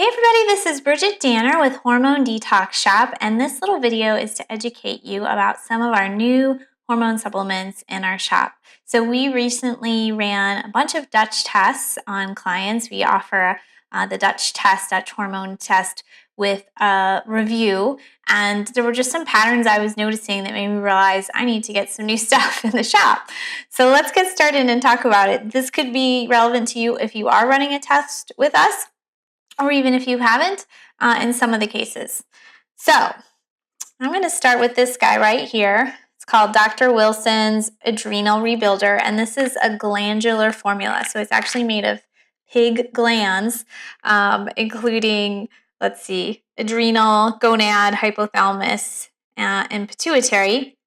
Hey everybody, this is Bridget Danner with Hormone Detox Shop, and this little video is to educate you about some of our new hormone supplements in our shop. So we recently ran a bunch of Dutch tests on clients. We offer the Dutch hormone test with a review, and there were just some patterns I was noticing that made me realize I need to get some new stuff in the shop. So let's get started and talk about it. This could be relevant to you if you are running a test with us, or even if you haven't, in some of the cases. So I'm going to start with this guy right here. It's called Dr. Wilson's Adrenal Rebuilder, and this is a glandular formula. So it's actually made of pig glands, including, adrenal, gonad, hypothalamus, and pituitary.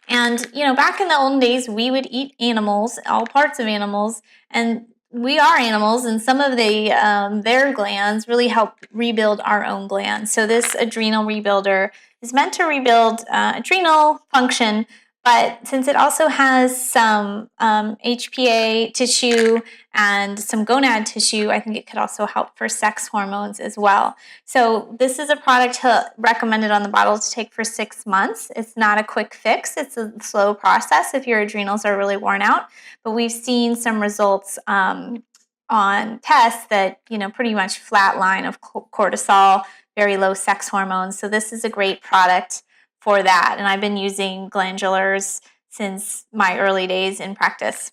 And, back in the olden days, we would eat animals, all parts of animals, and we are animals, and some of their glands really help rebuild our own glands. So this adrenal rebuilder is meant to rebuild adrenal function, but since it also has some HPA tissue and some gonad tissue, I think it could also help for sex hormones as well. So this is a product recommended on the bottle to take for 6 months. It's not a quick fix. It's a slow process if your adrenals are really worn out. But we've seen some results on tests that, pretty much flat line of cortisol, very low sex hormones. So this is a great product for that. And I've been using glandulars since my early days in practice.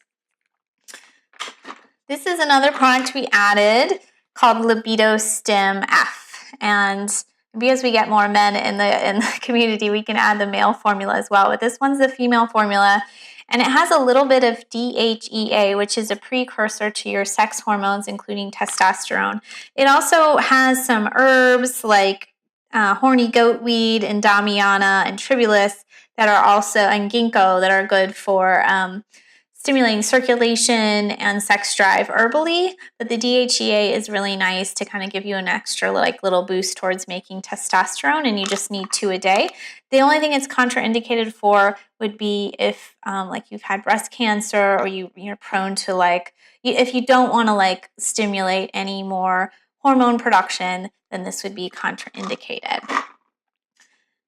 This is another product we added called Libido Stim F. And because we get more men in the community, we can add the male formula as well. But this one's the female formula. And it has a little bit of DHEA, which is a precursor to your sex hormones, including testosterone. It also has some herbs like horny goatweed and damiana and tribulus that are also, and ginkgo, that are good for stimulating circulation and sex drive herbally. But the DHEA is really nice to kind of give you an extra little boost towards making testosterone, and you just need 2 a day. The only thing it's contraindicated for would be if you've had breast cancer, or you're prone to if you don't want to stimulate any more hormone production, then this would be contraindicated.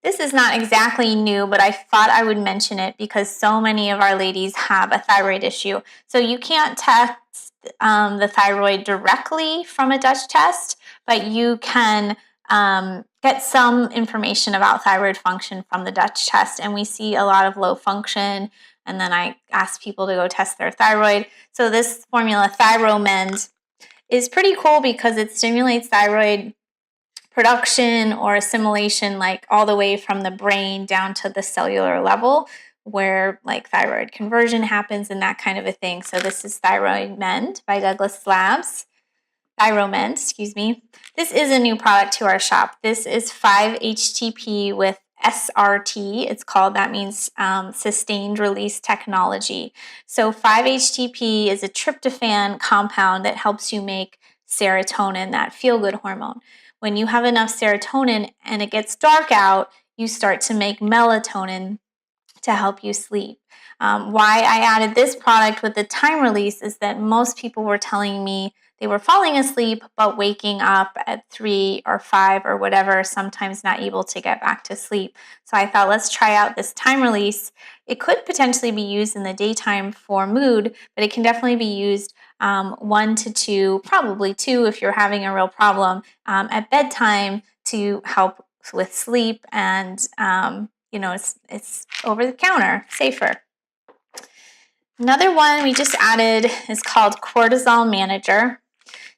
This is not exactly new, but I thought I would mention it because so many of our ladies have a thyroid issue. So you can't test the thyroid directly from a Dutch test, but you can get some information about thyroid function from the Dutch test. And we see a lot of low function. And then I ask people to go test their thyroid. So this formula, Thyromend, is pretty cool because it stimulates thyroid production or assimilation all the way from the brain down to the cellular level, where thyroid conversion happens and that kind of a thing. So this is Thyromend by Douglas Labs. Thyromend, excuse me. This is a new product to our shop. This is 5-HTP with SRT, it's called. That means sustained release technology. So 5-HTP is a tryptophan compound that helps you make serotonin, that feel-good hormone. When you have enough serotonin and it gets dark out, you start to make melatonin to help you sleep. Why I added this product with the time release is that most people were telling me they were falling asleep but waking up at 3 or 5 or whatever, sometimes not able to get back to sleep. So I thought, let's try out this time release. It could potentially be used in the daytime for mood, but it can definitely be used 1 to 2, probably 2 if you're having a real problem, at bedtime to help with sleep, and it's over the counter, safer. Another one we just added is called Cortisol Manager.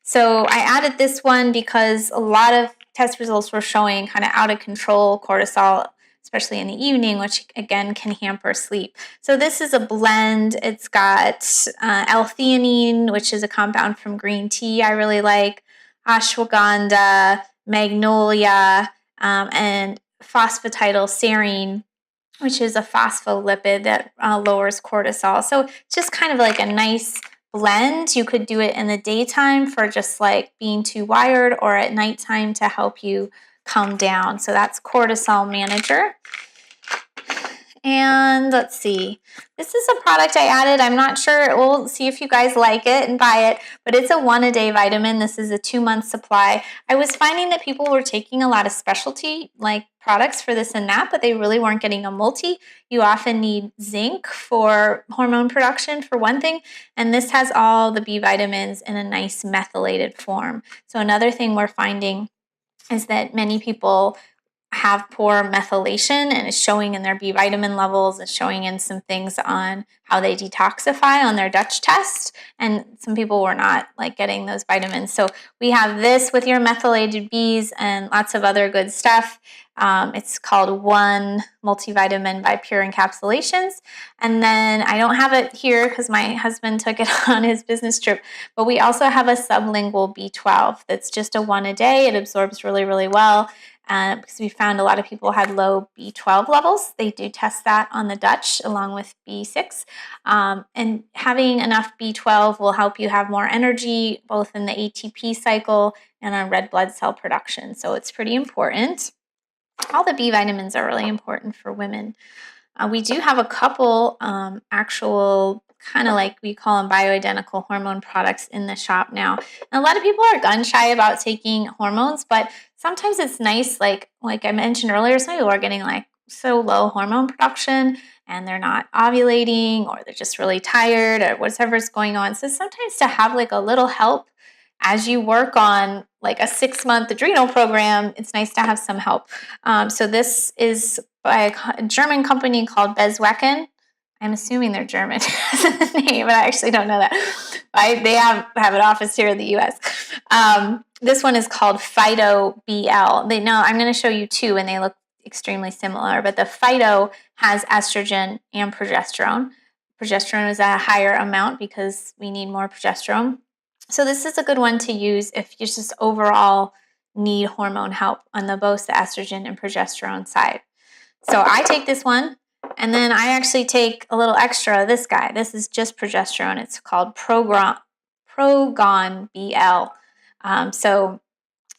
So I added this one because a lot of test results were showing kind of out of control cortisol, especially in the evening, which again can hamper sleep. So this is a blend. It's got L-theanine, which is a compound from green tea I really like, ashwagandha, magnolia, and phosphatidylserine, which is a phospholipid that lowers cortisol. So it's just kind of like a nice blend. You could do it in the daytime for just being too wired, or at nighttime to help you calm down. So that's Cortisol Manager. And let's see, this is a product I added. I'm not sure. We'll see if you guys like it and buy it, but it's a 1-a-day vitamin. This is a 2-month supply. I was finding that people were taking a lot of specialty like products for this and that, but they really weren't getting a multi. You often need zinc for hormone production for one thing, and this has all the B vitamins in a nice methylated form. So another thing we're finding is that many people have poor methylation, and it's showing in their B vitamin levels. It's showing in some things on how they detoxify on their Dutch test, and some people were not like getting those vitamins. So we have this with your methylated Bs and lots of other good stuff. It's called One Multivitamin by Pure Encapsulations. And then I don't have it here because my husband took it on his business trip, but we also have a sublingual B12 that's just a 1-a-day. It absorbs really, really well. Because we found a lot of people had low B12 levels. They do test that on the Dutch along with B6. And having enough B12 will help you have more energy, both in the ATP cycle and on red blood cell production. So it's pretty important. All the B vitamins are really important for women. We do have a couple actual kind of like we call them bioidentical hormone products in the shop now. And a lot of people are gun shy about taking hormones, but sometimes it's nice, like I mentioned earlier, some people are getting like so low hormone production and they're not ovulating, or they're just really tired, or whatever's going on. So sometimes to have like a little help as you work on like a 6-month adrenal program, it's nice to have some help. So this is by a German company called Bezwecken. I'm assuming they're German as a name, but I actually don't know that. They have an office here in the U.S. This one is called Phyto BL. I'm going to show you two, and they look extremely similar. But the Phyto has estrogen and progesterone. Progesterone is at a higher amount because we need more progesterone. So this is a good one to use if you just overall need hormone help on both the estrogen and progesterone side. So I take this one, and then I actually take a little extra of this guy. This is just progesterone. It's called Progon BL. So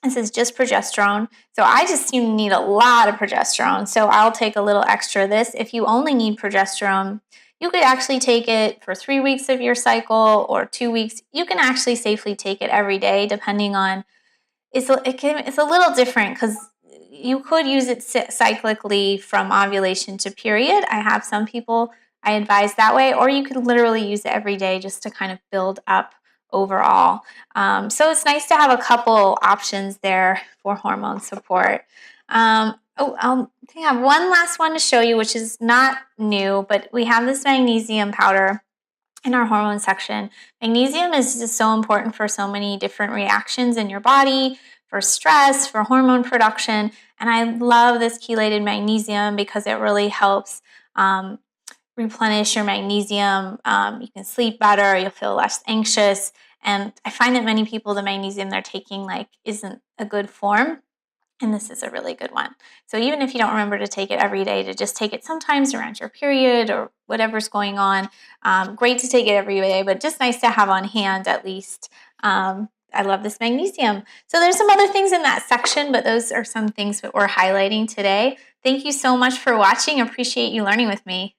this is just progesterone. So I just seem to need a lot of progesterone. So I'll take a little extra of this. If you only need progesterone, you could actually take it for 3 weeks of your cycle or 2 weeks. You can actually safely take it every day, depending on. It's a little different because you could use it cyclically from ovulation to period. I have some people I advise that way, or you could literally use it every day just to kind of build up overall. So it's nice to have a couple options there for hormone support. I have one last one to show you, which is not new, but we have this magnesium powder in our hormone section. Magnesium is just so important for so many different reactions in your body, for stress, for hormone production. And I love this chelated magnesium because it really helps replenish your magnesium. You can sleep better, you'll feel less anxious. And I find that many people, the magnesium they're taking isn't a good form. And this is a really good one. So even if you don't remember to take it every day, to just take it sometimes around your period or whatever's going on, great to take it every day, but just nice to have on hand at least. I love this magnesium. So there's some other things in that section, but those are some things that we're highlighting today. Thank you so much for watching. Appreciate you learning with me.